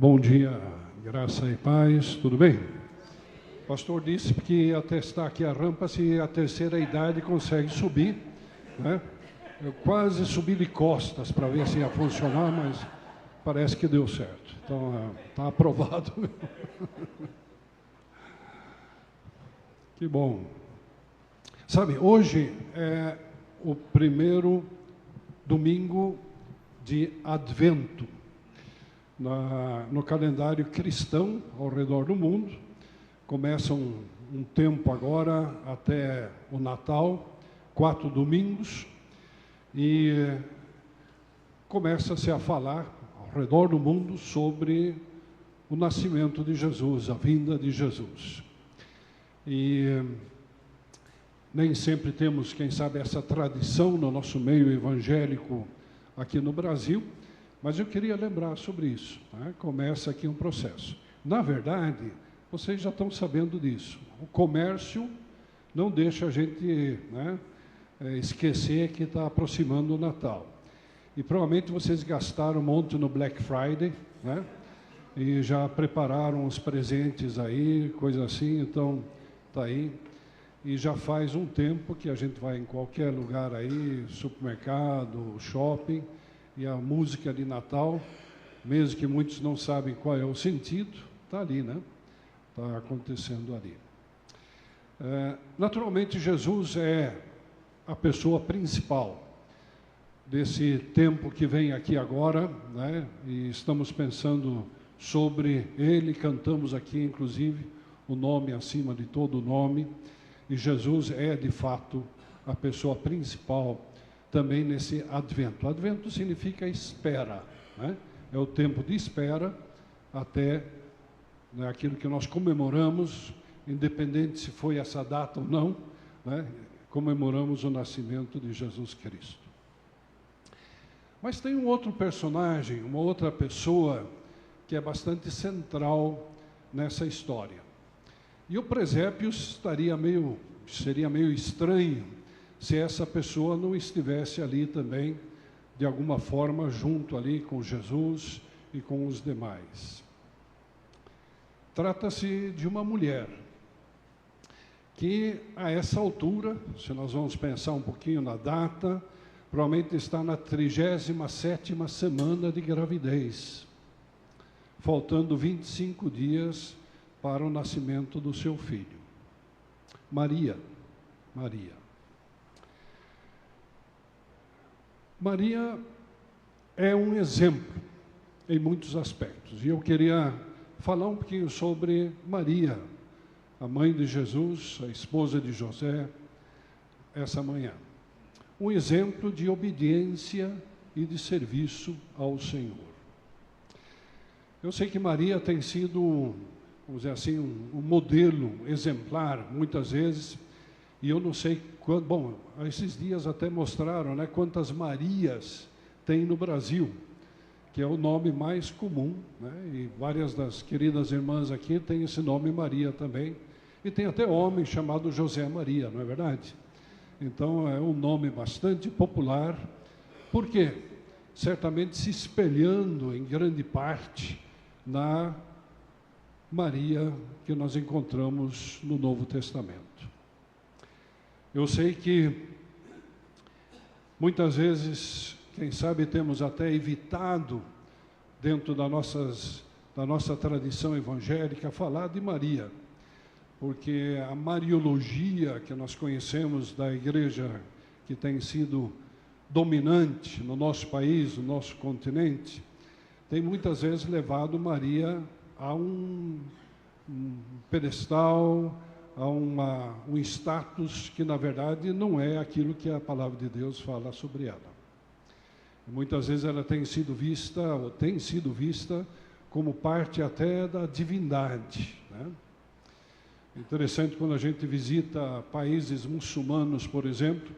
Bom dia, graça e paz, tudo bem? O pastor disse que ia testar aqui a rampa se a terceira idade consegue subir, né? Eu quase subi de costas para ver se ia funcionar, mas parece que deu certo. Então, está aprovado. Que bom. Sabe, hoje é o primeiro domingo de Advento. No calendário cristão ao redor do mundo, começa um tempo agora até o Natal, 4 domingos, e começa-se a falar ao redor do mundo sobre o nascimento de Jesus, a vinda de Jesus. E nem sempre temos, quem sabe, essa tradição no nosso meio evangélico aqui no Brasil, mas eu queria lembrar sobre isso, né? Começa aqui um processo. Na verdade, vocês já estão sabendo disso. O comércio não deixa a gente, né, esquecer que está aproximando o Natal. E provavelmente vocês gastaram um monte no Black Friday, né? E já prepararam os presentes aí, coisa assim, então está aí. E já faz um tempo que a gente vai em qualquer lugar aí, supermercado, shopping, e a música de Natal, mesmo que muitos não sabem qual é o sentido, está ali, né? Está acontecendo ali. Naturalmente, Jesus é a pessoa principal desse tempo que vem aqui agora, né? E estamos pensando sobre ele, cantamos aqui, inclusive, o nome acima de todo nome, e Jesus é, de fato, a pessoa principal também nesse Advento. Advento significa espera, né? É o tempo de espera até, né, aquilo que nós comemoramos, independente se foi essa data ou não, né? Comemoramos o nascimento de Jesus Cristo. Mas tem um outro personagem, uma outra pessoa que é bastante central nessa história. E o presépio seria meio estranho se essa pessoa não estivesse ali também, de alguma forma, junto ali com Jesus e com os demais. Trata-se de uma mulher que, a essa altura, se nós vamos pensar um pouquinho na data, provavelmente está na 37ª semana de gravidez, faltando 25 dias para o nascimento do seu filho. Maria. Maria é um exemplo em muitos aspectos, e eu queria falar um pouquinho sobre Maria, a mãe de Jesus, a esposa de José, essa manhã. Um exemplo de obediência e de serviço ao Senhor. Eu sei que Maria tem sido, vamos dizer assim, um modelo exemplar, muitas vezes, e eu não sei quando, bom, esses dias até mostraram, né, quantas Marias tem no Brasil, que é o nome mais comum, né, e várias das queridas irmãs aqui têm esse nome Maria também, e tem até homem chamado José Maria, não é verdade? Então é um nome bastante popular, porque certamente se espelhando em grande parte na Maria que nós encontramos no Novo Testamento. Eu sei que muitas vezes, quem sabe, temos até evitado, dentro da nossa tradição evangélica, falar de Maria, porque a mariologia que nós conhecemos da igreja, que tem sido dominante no nosso país, no nosso continente, tem muitas vezes levado Maria a um pedestal, a um status que, na verdade, não é aquilo que a palavra de Deus fala sobre ela. Muitas vezes ela tem sido vista como parte até da divindade, né? Interessante, quando a gente visita países muçulmanos, por exemplo,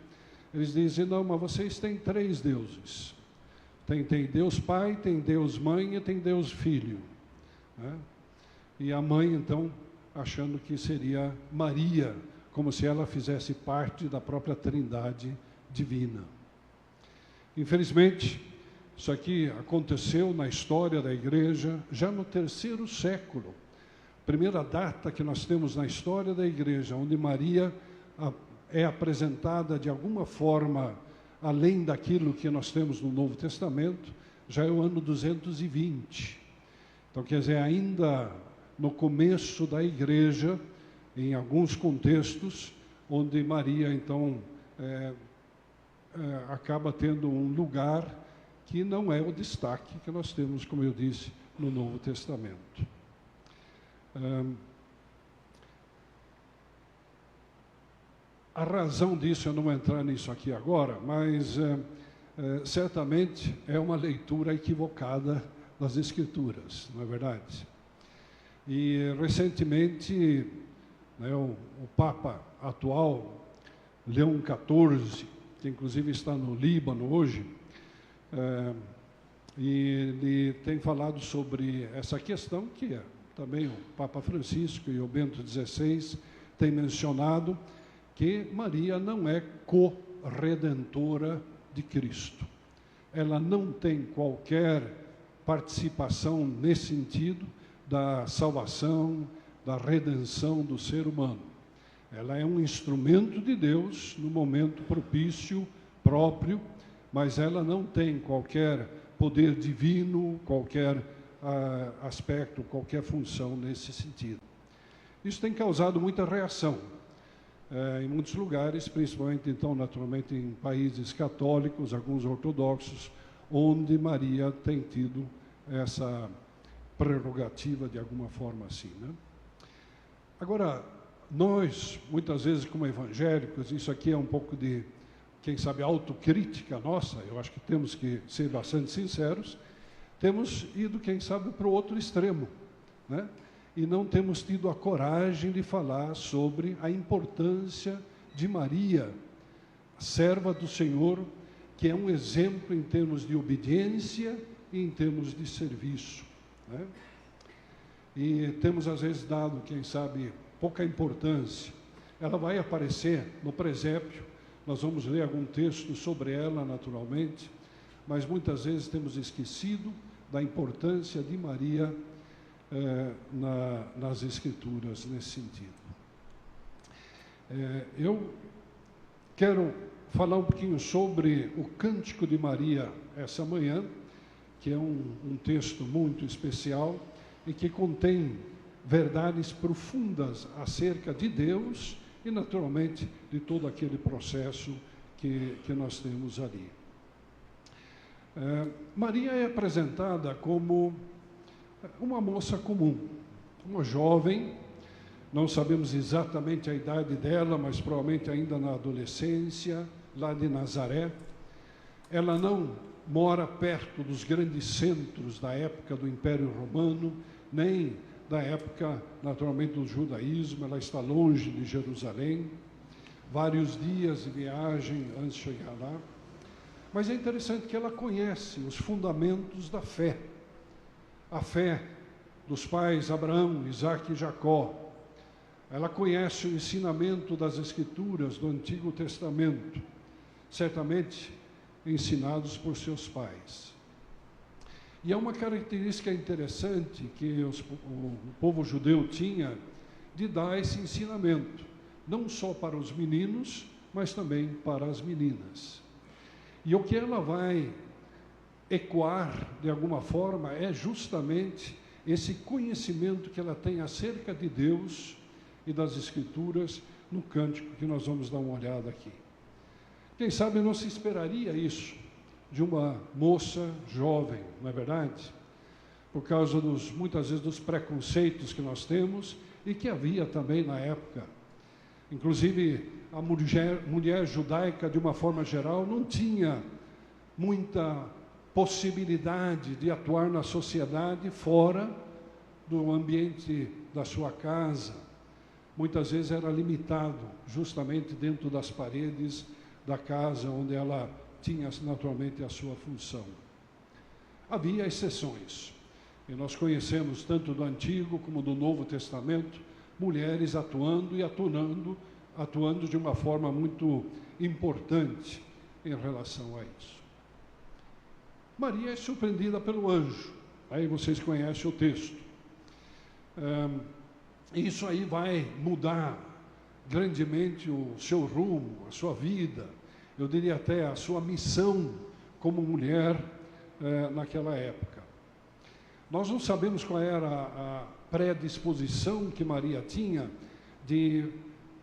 eles dizem, não, mas vocês têm 3 deuses. Tem Deus Pai, tem Deus Mãe e tem Deus Filho, né? E a mãe, então, achando que seria Maria, como se ela fizesse parte da própria Trindade divina. Infelizmente, Isso aqui aconteceu na história da igreja já no 3º século. Primeira data que nós temos na história da igreja, onde Maria é apresentada de alguma forma, além daquilo que nós temos no Novo Testamento, já é o ano 220. Então, quer dizer, ainda no começo da igreja, em alguns contextos, onde Maria, então, acaba tendo um lugar que não é o destaque que nós temos, como eu disse, no Novo Testamento. A razão disso, eu não vou entrar nisso aqui agora, mas certamente é uma leitura equivocada das Escrituras, não é verdade? E recentemente, né, o Papa atual, Leão XIV, que inclusive está no Líbano hoje, e ele tem falado sobre essa questão que também o Papa Francisco e o Bento XVI têm mencionado, que Maria não é co-redentora de Cristo. Ela não tem qualquer participação nesse sentido da salvação, da redenção do ser humano. Ela é um instrumento de Deus no momento propício, próprio, mas ela não tem qualquer poder divino, qualquer aspecto, qualquer função nesse sentido. Isso tem causado muita reação em muitos lugares, principalmente, então, naturalmente, em países católicos, alguns ortodoxos, onde Maria tem tido essa prerrogativa de alguma forma assim, né? Agora, nós, muitas vezes, como evangélicos, isso aqui é um pouco de, quem sabe, autocrítica nossa, eu acho que temos que ser bastante sinceros, temos ido, quem sabe, para o outro extremo, né? E não temos tido a coragem de falar sobre a importância de Maria, serva do Senhor, que é um exemplo em termos de obediência e em termos de serviço, né? E temos, às vezes, dado, quem sabe, pouca importância. Ela vai aparecer no presépio, nós vamos ler algum texto sobre ela, naturalmente, mas muitas vezes temos esquecido da importância de Maria nas Escrituras, nesse sentido. Eu quero falar um pouquinho sobre o Cântico de Maria essa manhã, que é um texto muito especial e que contém verdades profundas acerca de Deus e, naturalmente, de todo aquele processo que nós temos ali. Maria é apresentada como uma moça comum, uma jovem, não sabemos exatamente a idade dela, mas provavelmente ainda na adolescência, lá de Nazaré. Ela não mora perto dos grandes centros da época do Império Romano, nem da época, naturalmente, do judaísmo. Ela está longe de Jerusalém, vários dias de viagem antes de chegar lá. Mas é interessante que ela conhece os fundamentos da fé. A fé dos pais Abraão, Isaque e Jacó. Ela conhece o ensinamento das Escrituras do Antigo Testamento, certamente ensinados por seus pais. E é uma característica interessante que o povo judeu tinha de dar esse ensinamento, não só para os meninos, mas também para as meninas. E o que ela vai ecoar, de alguma forma, é justamente esse conhecimento que ela tem acerca de Deus e das Escrituras no cântico que nós vamos dar uma olhada aqui. Quem sabe não se esperaria isso de uma moça jovem, não é verdade? Por causa muitas vezes dos preconceitos que nós temos e que havia também na época. Inclusive, a mulher judaica, de uma forma geral, não tinha muita possibilidade de atuar na sociedade fora do ambiente da sua casa. Muitas vezes era limitado, justamente dentro das paredes da casa, onde ela tinha naturalmente a sua função. Havia exceções, e nós conhecemos tanto do Antigo como do Novo Testamento, mulheres atuando e atuando de uma forma muito importante em relação a isso. Maria é surpreendida pelo anjo. Aí vocês conhecem o texto. Isso aí vai mudar grandemente o seu rumo, a sua vida, eu diria até a sua missão como mulher naquela época. Nós não sabemos qual era a predisposição que Maria tinha de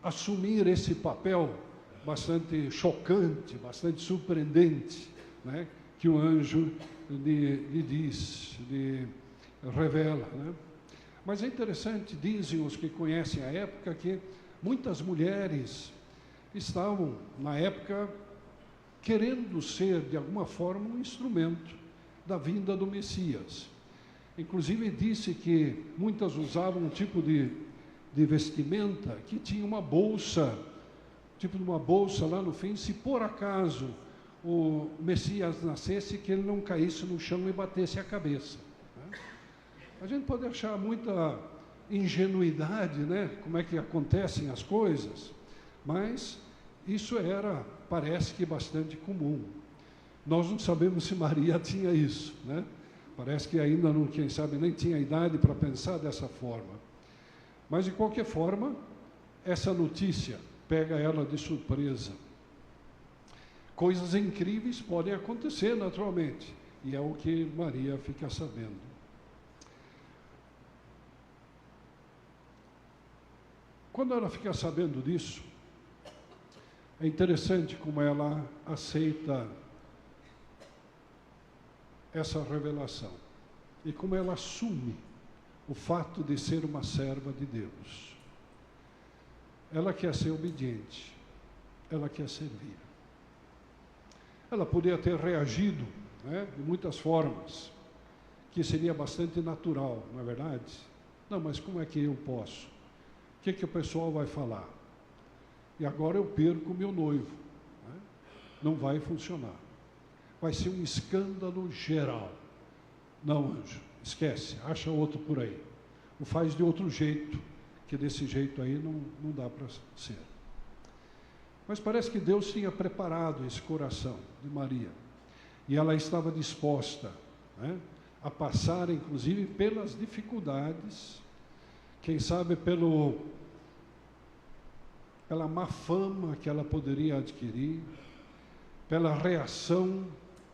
assumir esse papel bastante chocante, bastante surpreendente, né, que o anjo lhe diz, lhe revela, né? Mas é interessante, dizem os que conhecem a época, que muitas mulheres estavam, na época, querendo ser, de alguma forma, um instrumento da vinda do Messias. Inclusive, disse que muitas usavam um tipo de vestimenta que tinha uma bolsa, tipo de uma bolsa lá no fim, se por acaso o Messias nascesse, que ele não caísse no chão e batesse a cabeça. Né? A gente pode achar muita ingenuidade, né? Como é que acontecem as coisas, mas isso era, parece que bastante comum. Nós não sabemos se Maria tinha isso, né? Parece que ainda não, quem sabe, nem tinha idade para pensar dessa forma. Mas, de qualquer forma, essa notícia pega ela de surpresa. Coisas incríveis podem acontecer naturalmente, e é o que Maria fica sabendo. Quando ela fica sabendo disso, é interessante como ela aceita essa revelação e como ela assume o fato de ser uma serva de Deus. Ela quer ser obediente, ela quer servir. Ela poderia ter reagido, né, de muitas formas, que seria bastante natural, não é verdade? Não, mas como é que eu posso? O que o pessoal vai falar? E agora eu perco o meu noivo. Né? Não vai funcionar. Vai ser um escândalo geral. Não, anjo, esquece, acha outro por aí. Ou faz de outro jeito, que desse jeito aí não dá para ser. Mas parece que Deus tinha preparado esse coração de Maria. E ela estava disposta, né, a passar, inclusive, pelas dificuldades, quem sabe pela má fama que ela poderia adquirir, pela reação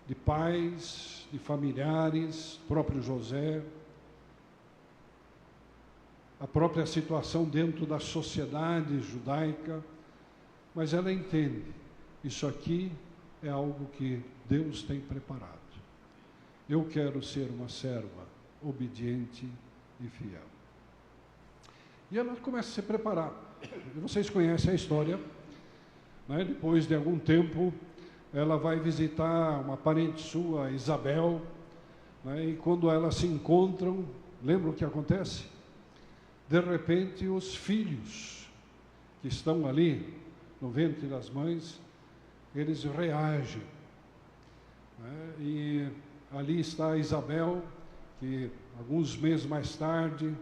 de pais, de familiares, próprio José, a própria situação dentro da sociedade judaica, mas ela entende, isso aqui é algo que Deus tem preparado. Eu quero ser uma serva obediente e fiel. E ela começa a se preparar. Vocês conhecem a história, né? Depois de algum tempo, ela vai visitar uma parente sua, Isabel, né? E quando elas se encontram, lembram o que acontece? De repente, os filhos que estão ali, no ventre das mães, eles reagem. Né? E ali está Isabel, que alguns meses mais tarde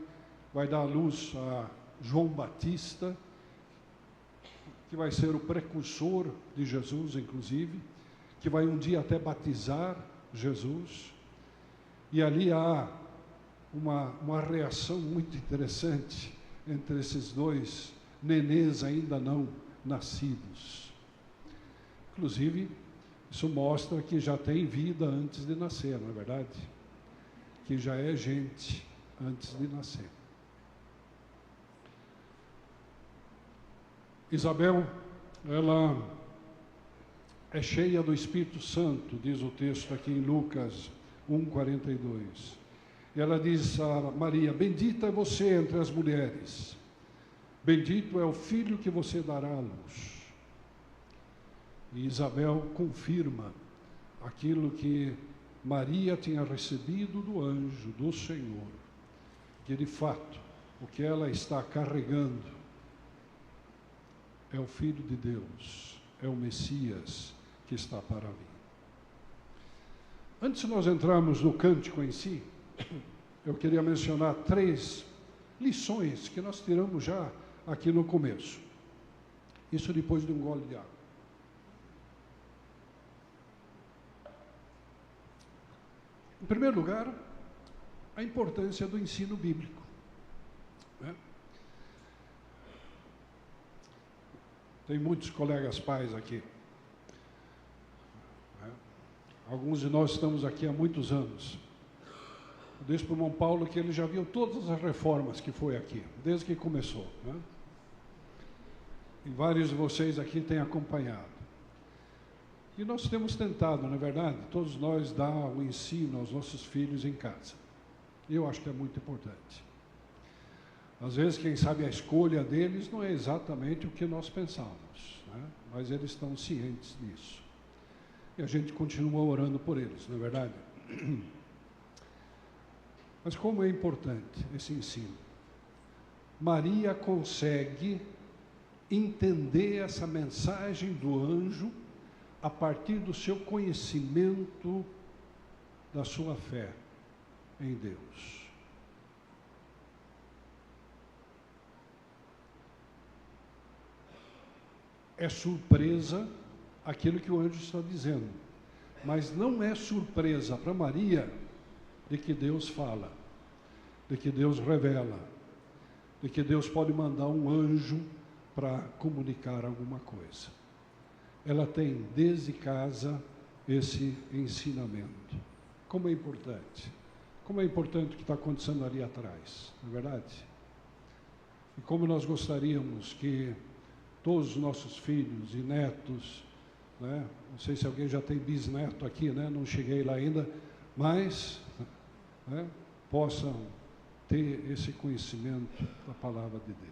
vai dar à luz a João Batista, que vai ser o precursor de Jesus, inclusive, que vai um dia até batizar Jesus. E ali há uma reação muito interessante entre esses dois nenês ainda não nascidos. Inclusive, isso mostra que já tem vida antes de nascer, não é verdade? Que já é gente antes de nascer. Isabel, ela é cheia do Espírito Santo, diz o texto aqui em Lucas 1:42. Ela diz a Maria: bendita é você entre as mulheres, bendito é o filho que você dará à luz. E Isabel confirma aquilo que Maria tinha recebido do anjo, do Senhor, que de fato o que ela está carregando é o Filho de Deus, é o Messias que está para vir. Antes de nós entrarmos no cântico em si, eu queria mencionar 3 lições que nós tiramos já aqui no começo. Isso depois de um gole de água. primeiro lugar, a importância do ensino bíblico, né? Tem muitos colegas pais aqui, né? Alguns de nós estamos aqui há muitos anos. Eu disse para o irmão Paulo que ele já viu todas as reformas que foi aqui, desde que começou, né? E vários de vocês aqui têm acompanhado. E nós temos tentado, na verdade, todos nós dar o ensino aos nossos filhos em casa. Eu acho que é muito importante. Às vezes, quem sabe, a escolha deles não é exatamente o que nós pensamos, né? Mas eles estão cientes disso. E a gente continua orando por eles, não é verdade? Mas como é importante esse ensino? Maria consegue entender essa mensagem do anjo a partir do seu conhecimento da sua fé em Deus. É surpresa aquilo que o anjo está dizendo, mas não é surpresa para Maria de que Deus fala, de que Deus revela, de que Deus pode mandar um anjo para comunicar alguma coisa. Ela tem desde casa esse ensinamento. Como é importante. Como é importante o que está acontecendo ali atrás, não é verdade? E como nós gostaríamos que todos os nossos filhos e netos, né? Não sei se alguém já tem bisneto aqui, né? Não cheguei lá ainda, mas, né, possam ter esse conhecimento da palavra de Deus.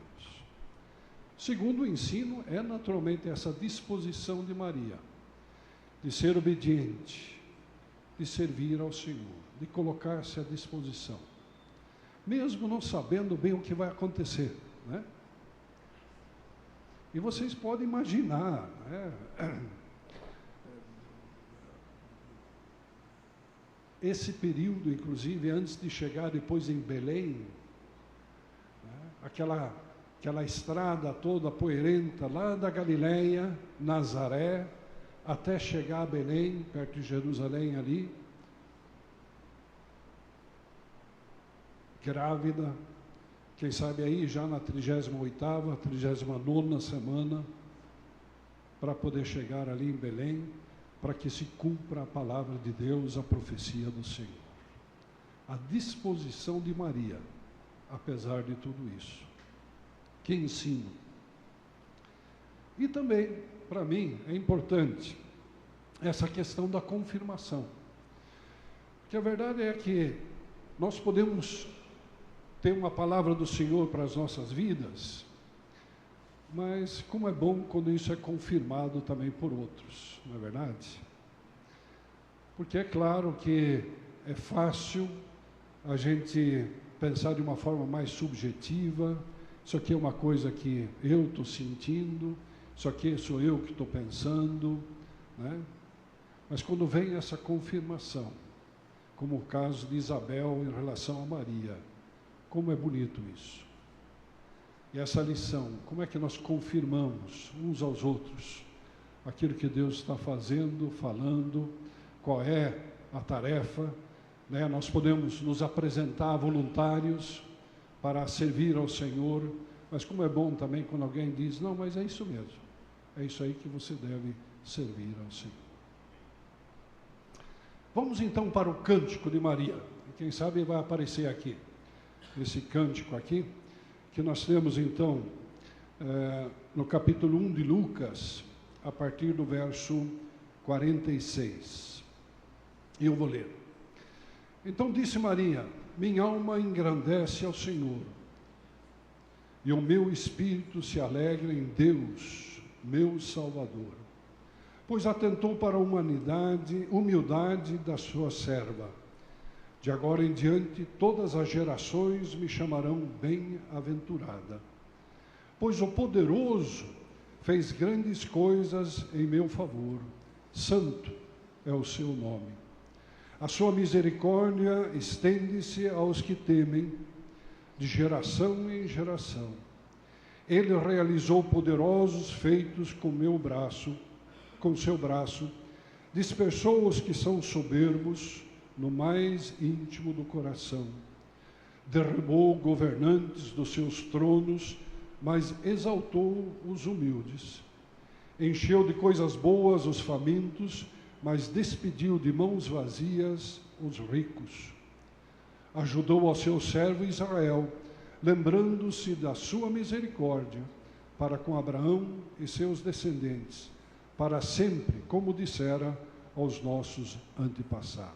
Segundo o ensino é naturalmente essa disposição de Maria, de ser obediente, de servir ao Senhor, de colocar-se à disposição, mesmo não sabendo bem o que vai acontecer, né? E vocês podem imaginar, né, esse período, inclusive, antes de chegar depois em Belém, né, aquela estrada toda poeirenta, lá da Galileia, Nazaré, até chegar a Belém, perto de Jerusalém ali, grávida, quem sabe aí já na 38ª, 39ª semana, para poder chegar ali em Belém, para que se cumpra a palavra de Deus, a profecia do Senhor. A disposição de Maria, apesar de tudo isso. Que ensino. E também, para mim, é importante essa questão da confirmação. Porque a verdade é que nós podemos ter uma palavra do Senhor para as nossas vidas, mas como é bom quando isso é confirmado também por outros, não é verdade? Porque é claro que é fácil a gente pensar de uma forma mais subjetiva, isso aqui é uma coisa que eu estou sentindo, isso aqui sou eu que estou pensando, né? Mas quando vem essa confirmação, como o caso de Isabel em relação a Maria, como é bonito isso. E essa lição, como é que nós confirmamos uns aos outros aquilo que Deus está fazendo, falando, qual é a tarefa, né? Nós podemos nos apresentar voluntários para servir ao Senhor, mas como é bom também quando alguém diz, não, mas é isso mesmo, é isso aí que você deve servir ao Senhor. Vamos então para o Cântico de Maria, quem sabe vai aparecer aqui, esse cântico aqui, que nós temos então no capítulo 1 de Lucas, a partir do verso 46. E eu vou ler. Então disse Maria, minha alma engrandece ao Senhor, e o meu espírito se alegra em Deus, meu Salvador, pois atentou para a humildade da sua serva. De agora em diante, todas as gerações me chamarão bem-aventurada, pois o poderoso fez grandes coisas em meu favor, santo é o seu nome. A sua misericórdia estende-se aos que temem, de geração em geração. Ele realizou poderosos feitos com seu braço, dispersou os que são soberbos, no mais íntimo do coração. Derrubou governantes dos seus tronos, mas exaltou os humildes. Encheu de coisas boas os famintos, mas despediu de mãos vazias os ricos. Ajudou ao seu servo Israel, lembrando-se da sua misericórdia, para com Abraão e seus descendentes, para sempre, como dissera aos nossos antepassados.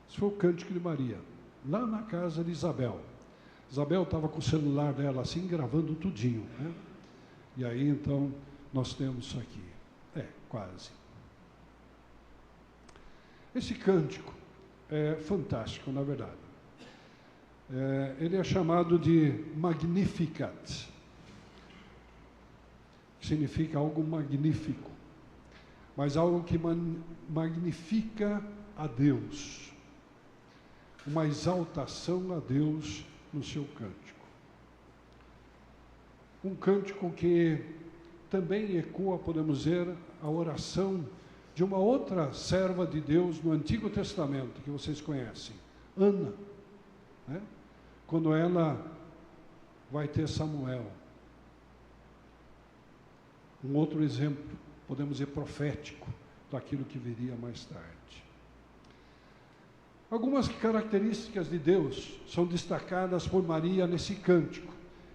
Esse foi o cântico de Maria, lá na casa de Isabel. Isabel estava com o celular dela assim, gravando tudinho, né? E aí, então, nós temos isso aqui. Quase. Esse cântico é fantástico, na verdade. Ele é chamado de Magnificat, que significa algo magnífico, mas algo que magnifica a Deus, uma exaltação a Deus no seu cântico. Um cântico que também ecoa, podemos dizer, a oração de uma outra serva de Deus no Antigo Testamento, que vocês conhecem, Ana, né? Quando ela vai ter Samuel. Um outro exemplo, podemos dizer, profético, daquilo que viria mais tarde. Algumas características de Deus são destacadas por Maria nesse cântico,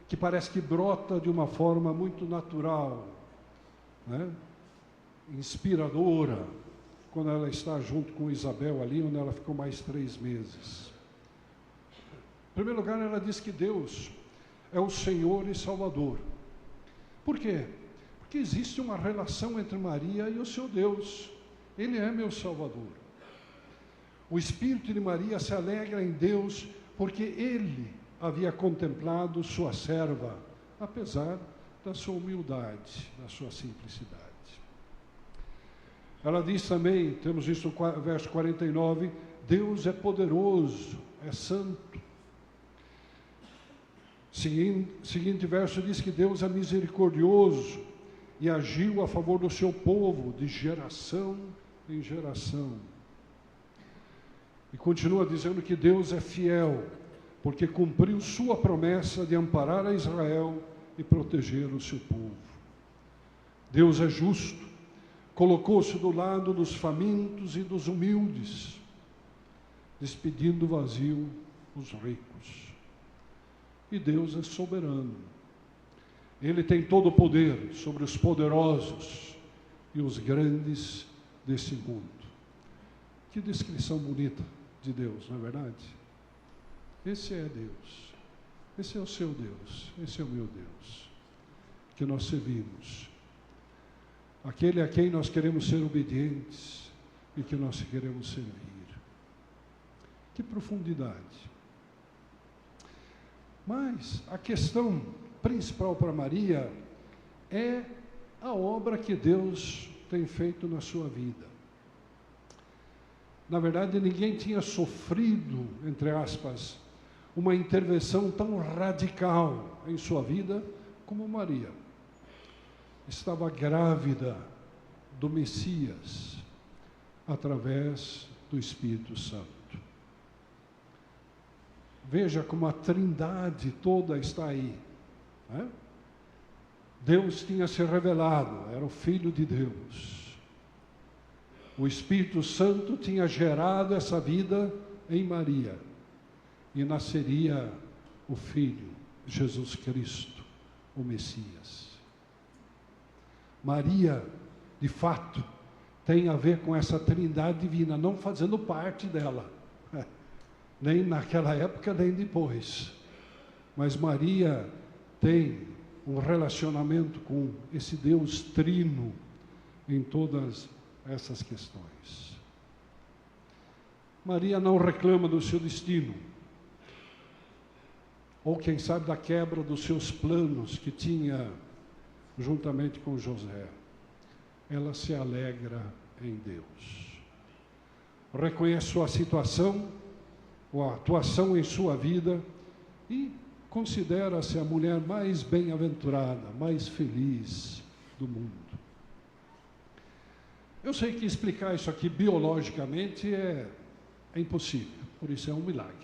que parece que brota de uma forma muito natural, né? Inspiradora, quando ela está junto com Isabel ali, onde ela ficou mais 3 meses. Em primeiro lugar, ela diz que Deus é o Senhor e Salvador. Por quê? Porque existe uma relação entre Maria e o seu Deus. Ele é meu Salvador. O espírito de Maria se alegra em Deus, porque ele havia contemplado sua serva, apesar da sua humildade, da sua simplicidade. Ela diz também, temos isso no verso 49, Deus é poderoso, é santo. Seguinte verso diz que Deus é misericordioso e agiu a favor do seu povo de geração em geração. E continua dizendo que Deus é fiel, porque cumpriu sua promessa de amparar a Israel e proteger o seu povo. Deus é justo, colocou-se do lado dos famintos e dos humildes, despedindo vazio os ricos. E Deus é soberano. Ele tem todo o poder sobre os poderosos e os grandes desse mundo. Que descrição bonita de Deus, não é verdade? Esse é Deus. Esse é o seu Deus. Esse é o meu Deus. Que nós servimos. Aquele a quem nós queremos ser obedientes e que nós queremos servir. Que profundidade. Mas a questão principal para Maria é a obra que Deus tem feito na sua vida. Na verdade, ninguém tinha sofrido, entre aspas, uma intervenção tão radical em sua vida como Maria. Estava grávida do Messias através do Espírito Santo. Veja como a Trindade toda está aí, né? Deus tinha se revelado, era o Filho de Deus. O Espírito Santo tinha gerado essa vida em Maria. E nasceria o Filho, Jesus Cristo, o Messias. Maria, de fato, tem a ver com essa Trindade divina, não fazendo parte dela, nem naquela época, nem depois. Mas Maria tem um relacionamento com esse Deus trino em todas essas questões. Maria não reclama do seu destino, ou quem sabe da quebra dos seus planos que tinha juntamente com José. Ela se alegra em Deus. Reconhece sua situação, a atuação em sua vida e considera-se a mulher mais bem-aventurada, mais feliz do mundo. Eu sei que explicar isso aqui biologicamente é impossível, por isso é um milagre.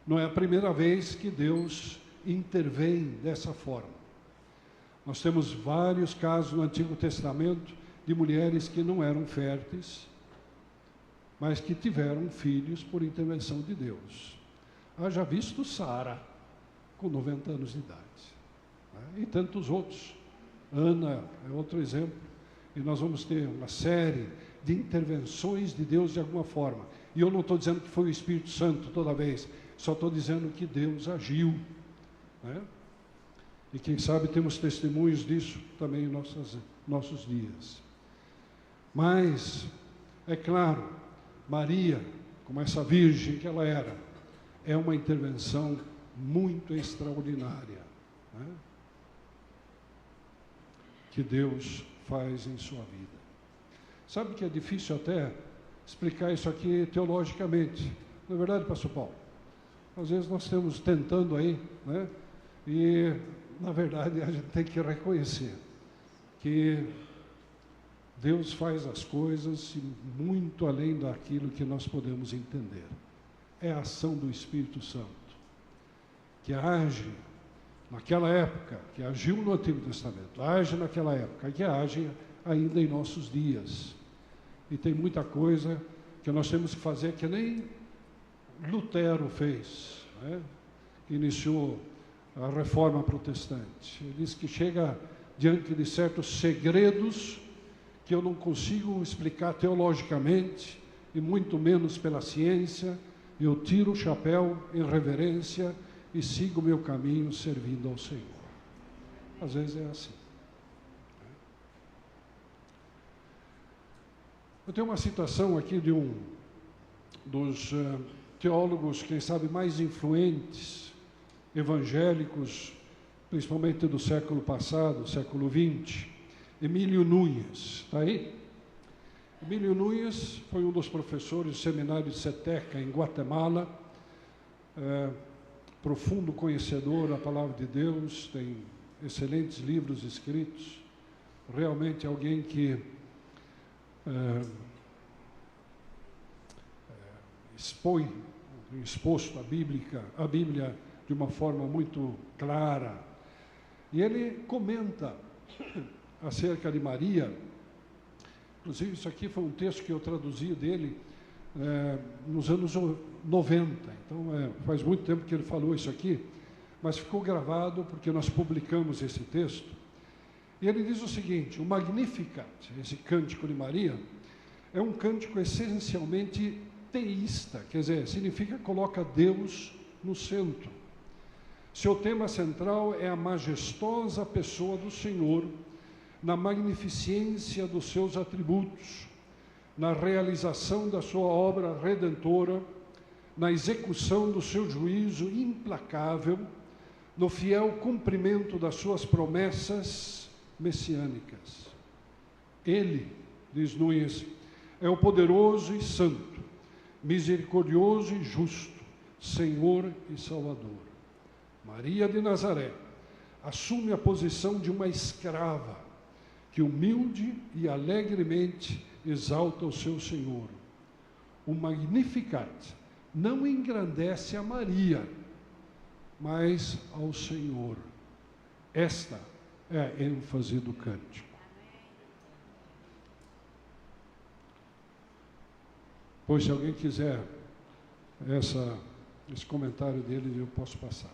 Não é a primeira vez que Deus intervém dessa forma. Nós temos vários casos no Antigo Testamento de mulheres que não eram férteis, mas que tiveram filhos por intervenção de Deus. Haja visto Sara, com 90 anos de idade, né? E tantos outros. Ana é outro exemplo. E nós vamos ter uma série de intervenções de Deus de alguma forma. E eu não estou dizendo que foi o Espírito Santo toda vez, só estou dizendo que Deus agiu, né? E quem sabe temos testemunhos disso também em nossos dias. Mas, é claro, Maria, como essa virgem que ela era, é uma intervenção muito extraordinária, né, que Deus faz em sua vida. Sabe que é difícil até explicar isso aqui teologicamente. Não é verdade, pastor Paulo? Às vezes nós estamos tentando aí, né? E, na verdade, a gente tem que reconhecer que Deus faz as coisas muito além daquilo que nós podemos entender. É a ação do Espírito Santo, que age naquela época, que agiu no Antigo Testamento, age naquela época, que age ainda em nossos dias. E tem muita coisa que nós temos que fazer que nem Lutero fez, né? Iniciou a reforma protestante. Ele diz que chega diante de certos segredos que eu não consigo explicar teologicamente, e muito menos pela ciência. Eu tiro o chapéu em reverência e sigo o meu caminho servindo ao Senhor. Às vezes é assim. Eu tenho uma citação aqui de um dos teólogos, quem sabe, mais influentes, evangélicos, principalmente do século passado, século XX, Emílio Nunes. Está aí? Emílio Nunes foi um dos professores do seminário de Seteca, em Guatemala, profundo conhecedor da palavra de Deus, tem excelentes livros escritos, realmente alguém que exposto a Bíblia de uma forma muito clara. E ele comenta acerca de Maria. Inclusive, isso aqui foi um texto que eu traduzi dele nos anos 90. Então, faz muito tempo que ele falou isso aqui, mas ficou gravado porque nós publicamos esse texto. E ele diz o seguinte: o Magnificat, esse cântico de Maria, é um cântico essencialmente teísta, quer dizer, significa coloca Deus no centro. Seu tema central é a majestosa pessoa do Senhor, na magnificência dos seus atributos, na realização da sua obra redentora, na execução do seu juízo implacável, no fiel cumprimento das suas promessas messiânicas. Ele, diz Nunes, é o poderoso e santo, misericordioso e justo, Senhor e Salvador. Maria de Nazaré assume a posição de uma escrava, que humilde e alegremente exalta o seu Senhor. O Magnificat não engrandece a Maria, mas ao Senhor. Esta é a ênfase do cântico. Pois, se alguém quiser esse comentário dele, eu posso passar.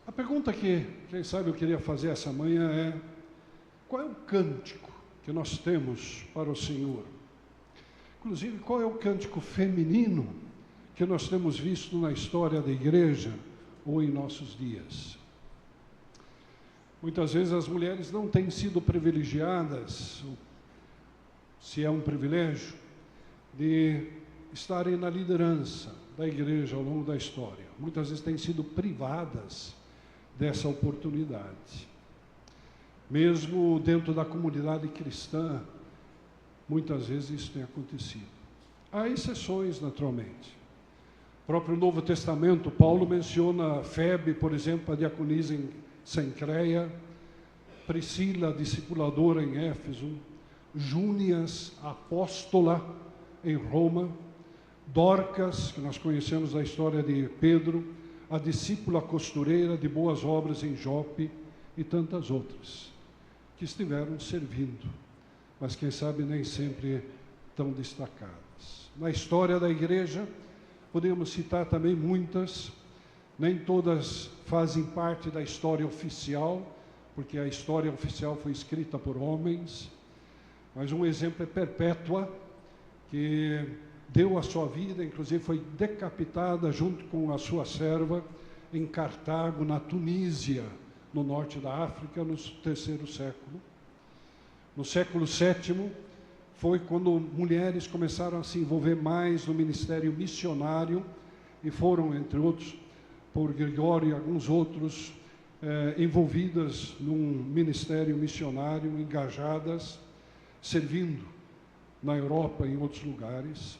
A pergunta que, quem sabe, eu queria fazer essa manhã é: qual é o cântico que nós temos para o Senhor? Inclusive, qual é o cântico feminino que nós temos visto na história da igreja ou em nossos dias? Muitas vezes as mulheres não têm sido privilegiadas, se é um privilégio, de estarem na liderança da igreja ao longo da história. Muitas vezes têm sido privadas dessa oportunidade. Mesmo dentro da comunidade cristã, muitas vezes isso tem acontecido. Há exceções, naturalmente. O próprio Novo Testamento, Paulo menciona Febe, por exemplo, a diaconisa em Cencreia, Priscila, a discipuladora em Éfeso, Júnias, apóstola em Roma, Dorcas, que nós conhecemos a história de Pedro, a discípula costureira de boas obras em Jope e tantas outras, que estiveram servindo, mas quem sabe nem sempre tão destacadas. Na história da igreja, podemos citar também muitas, nem todas fazem parte da história oficial, porque a história oficial foi escrita por homens, mas um exemplo é Perpétua, que deu a sua vida, inclusive foi decapitada junto com a sua serva em Cartago, na Tunísia, no norte da África, no terceiro século. No século VII, foi quando mulheres começaram a se envolver mais no ministério missionário, e foram, entre outros, por Gregório e alguns outros, envolvidas num ministério missionário, engajadas, servindo na Europa e em outros lugares.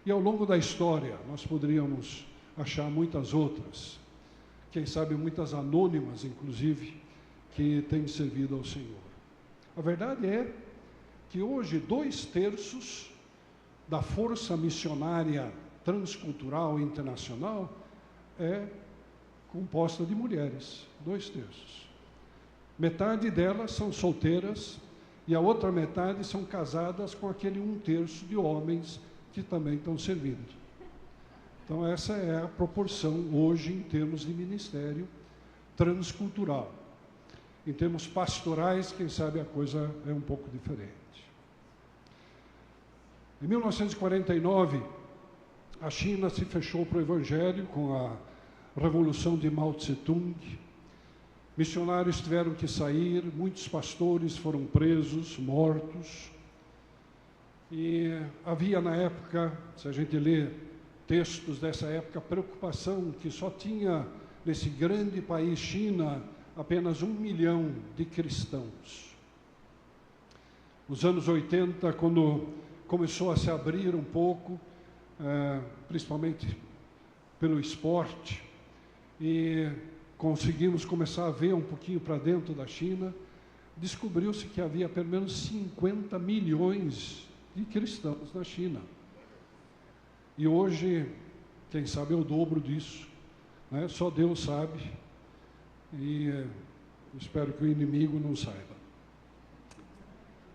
E ao longo da história, nós poderíamos achar muitas outras, quem sabe muitas anônimas, inclusive, que têm servido ao Senhor. A verdade é que hoje 2/3 da força missionária transcultural e internacional é composta de mulheres, 2/3. Metade delas são solteiras e a outra metade são casadas com aquele 1/3 de homens que também estão servindo. Então essa é a proporção hoje em termos de ministério transcultural. Em termos pastorais, quem sabe a coisa é um pouco diferente. Em 1949, a China se fechou para o Evangelho com a Revolução de Mao Tse-tung. Missionários tiveram que sair, muitos pastores foram presos, mortos. E havia na época, se a gente lê textos dessa época, preocupação que só tinha nesse grande país, China, apenas 1 milhão de cristãos. Nos anos 80, quando começou a se abrir um pouco, principalmente pelo esporte, e conseguimos começar a ver um pouquinho para dentro da China, descobriu-se que havia pelo menos 50 milhões de cristãos na China. E hoje, quem sabe, é o dobro disso, né? Só Deus sabe, e espero que o inimigo não saiba.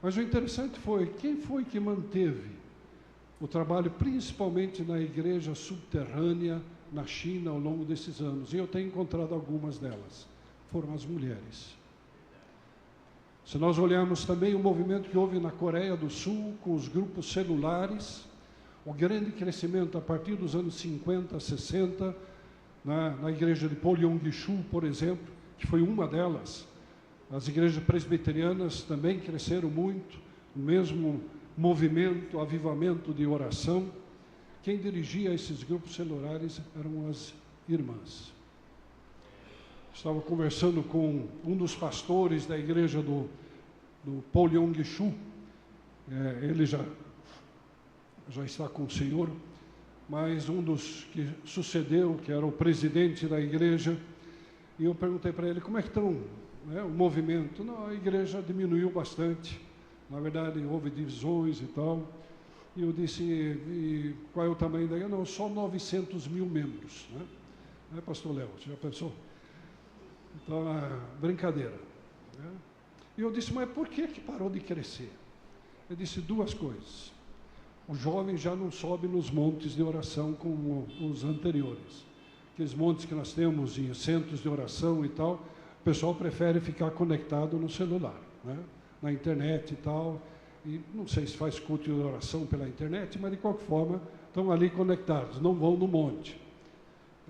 Mas o interessante foi, quem foi que manteve o trabalho, principalmente na igreja subterrânea, na China, ao longo desses anos? E eu tenho encontrado algumas delas. Foram as mulheres. Se nós olharmos também o movimento que houve na Coreia do Sul, com os grupos celulares, o grande crescimento a partir dos anos 50, 60, na igreja de Polyong-Shu, por exemplo, que foi uma delas. As igrejas presbiterianas também cresceram muito, o mesmo movimento, avivamento de oração. Quem dirigia esses grupos celulares eram as irmãs. Estava conversando com um dos pastores da igreja do Polyong-Shu, ele já está com o Senhor, mas um dos que sucedeu, que era o presidente da igreja, e eu perguntei para ele, como é que estão, o movimento? Não, a igreja diminuiu bastante, na verdade houve divisões e tal, e eu disse, e qual é o tamanho da igreja? Não, só 900 mil membros, né, pastor Léo, você já pensou? Então, brincadeira, né? E eu disse, mas por que parou de crescer? Ele disse 2 coisas. O jovem já não sobe nos montes de oração como os anteriores. Aqueles montes que nós temos em centros de oração e tal, o pessoal prefere ficar conectado no celular, né? Na internet e tal. E não sei se faz culto de oração pela internet, mas de qualquer forma estão ali conectados, não vão no monte.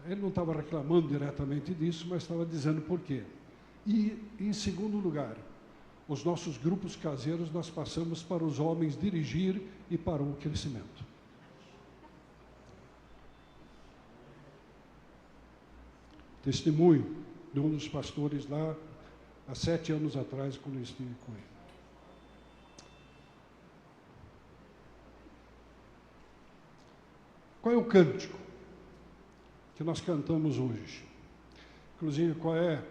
Ele não estava reclamando diretamente disso, mas estava dizendo por quê. E, em segundo lugar, os nossos grupos caseiros nós passamos para os homens dirigir e para o crescimento. Testemunho de um dos pastores lá, há 7 anos atrás, quando eu estive com ele. Qual é o cântico que nós cantamos hoje? Inclusive, qual é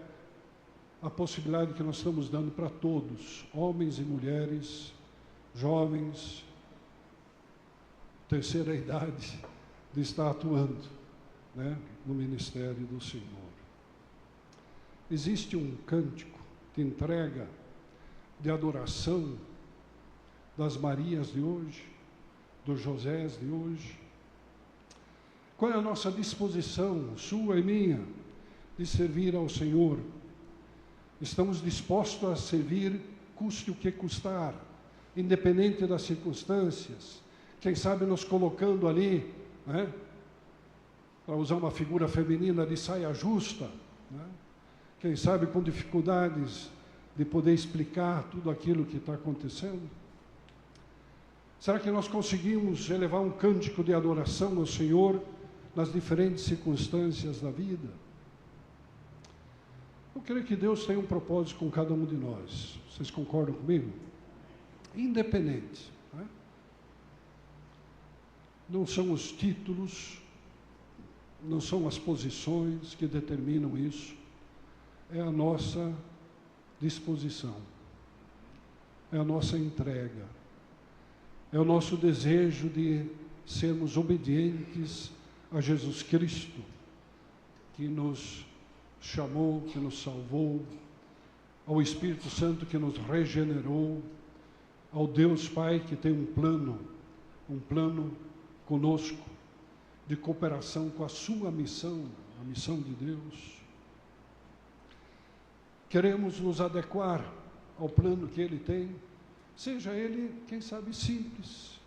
a possibilidade que nós estamos dando para todos, homens e mulheres, jovens, terceira idade, de estar atuando, né, no ministério do Senhor. Existe um cântico de entrega, de adoração das Marias de hoje, dos Josés de hoje. Qual é a nossa disposição, sua e minha, de servir ao Senhor? Estamos dispostos a servir, custe o que custar, independente das circunstâncias, quem sabe nos colocando ali, né, para usar uma figura feminina de saia justa, né, quem sabe com dificuldades de poder explicar tudo aquilo que está acontecendo. Será que nós conseguimos elevar um cântico de adoração ao Senhor nas diferentes circunstâncias da vida? Eu creio que Deus tem um propósito com cada um de nós. Vocês concordam comigo? Independente, né? Não são os títulos, não são as posições que determinam isso. É a nossa disposição, é a nossa entrega, é o nosso desejo de sermos obedientes a Jesus Cristo, que nos chamou, que nos salvou, ao Espírito Santo que nos regenerou, ao Deus Pai que tem um plano conosco, de cooperação com a sua missão, a missão de Deus. Queremos nos adequar ao plano que Ele tem, seja ele, quem sabe, simples,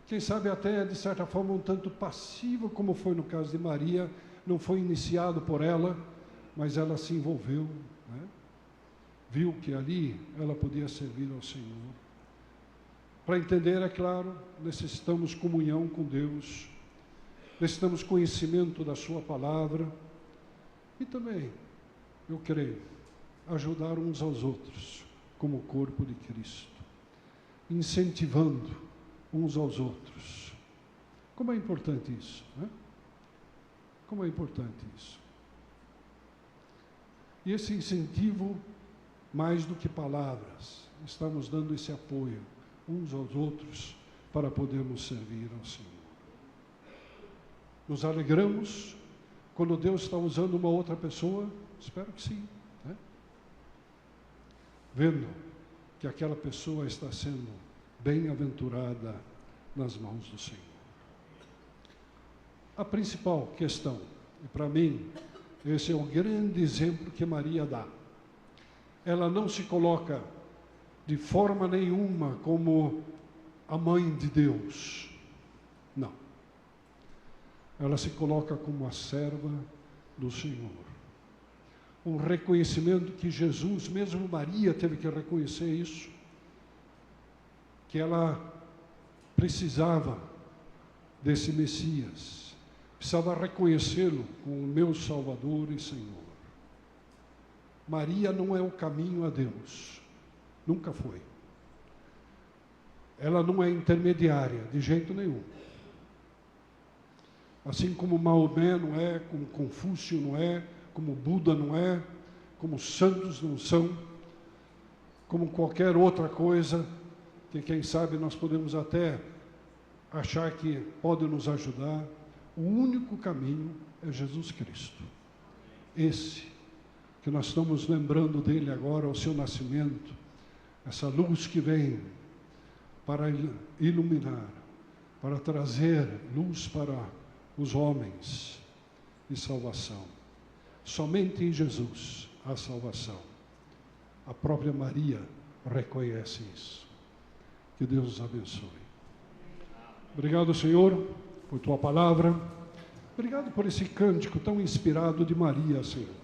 quem sabe até, de certa forma, um tanto passivo, como foi no caso de Maria, não foi iniciado por ela, mas ela se envolveu, né? Viu que ali ela podia servir ao Senhor. Para entender, é claro, necessitamos comunhão com Deus, necessitamos conhecimento da sua palavra e também, eu creio, ajudar uns aos outros, como o corpo de Cristo, incentivando uns aos outros. Como é importante isso, né? Como é importante isso. E esse incentivo, mais do que palavras, estamos dando esse apoio uns aos outros para podermos servir ao Senhor. Nos alegramos quando Deus está usando uma outra pessoa? Espero que sim, né? Vendo que aquela pessoa está sendo bem-aventurada nas mãos do Senhor. A principal questão, e para mim, esse é o grande exemplo que Maria dá. Ela não se coloca de forma nenhuma como a mãe de Deus. Não. Ela se coloca como a serva do Senhor. Um reconhecimento que Jesus, mesmo Maria, teve que reconhecer isso, que ela precisava desse Messias, precisava reconhecê-lo como meu Salvador e Senhor. Maria não é o caminho a Deus, nunca foi. Ela não é intermediária, de jeito nenhum. Assim como Maomé não é, como Confúcio não é, como Buda não é, como santos não são, como qualquer outra coisa, que quem sabe nós podemos até achar que pode nos ajudar. O único caminho é Jesus Cristo. Esse que nós estamos lembrando dele agora, ao seu nascimento, essa luz que vem para iluminar, para trazer luz para os homens e salvação. Somente em Jesus há salvação. A própria Maria reconhece isso. Que Deus os abençoe. Obrigado, Senhor, por tua palavra. Obrigado por esse cântico tão inspirado de Maria, Senhor.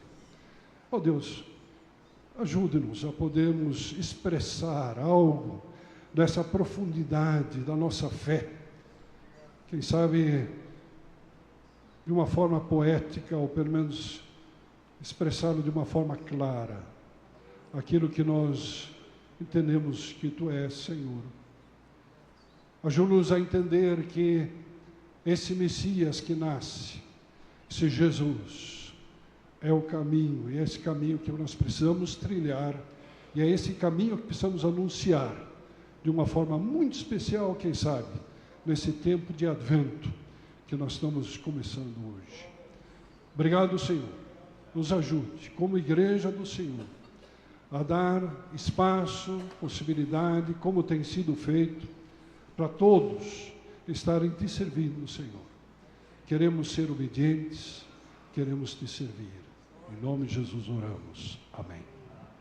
Ó Deus, ajude-nos a podermos expressar algo dessa profundidade da nossa fé. Quem sabe de uma forma poética, ou pelo menos expressá-lo de uma forma clara, aquilo que nós entendemos que Tu és, Senhor. Ajuda-nos a entender que esse Messias que nasce, esse Jesus, é o caminho, e é esse caminho que nós precisamos trilhar, e é esse caminho que precisamos anunciar de uma forma muito especial, quem sabe, nesse tempo de advento que nós estamos começando hoje. Obrigado, Senhor. Nos ajude, como igreja do Senhor, a dar espaço, possibilidade, como tem sido feito, para todos estarem te servindo, Senhor. Queremos ser obedientes, queremos te servir. Em nome de Jesus oramos. Amém.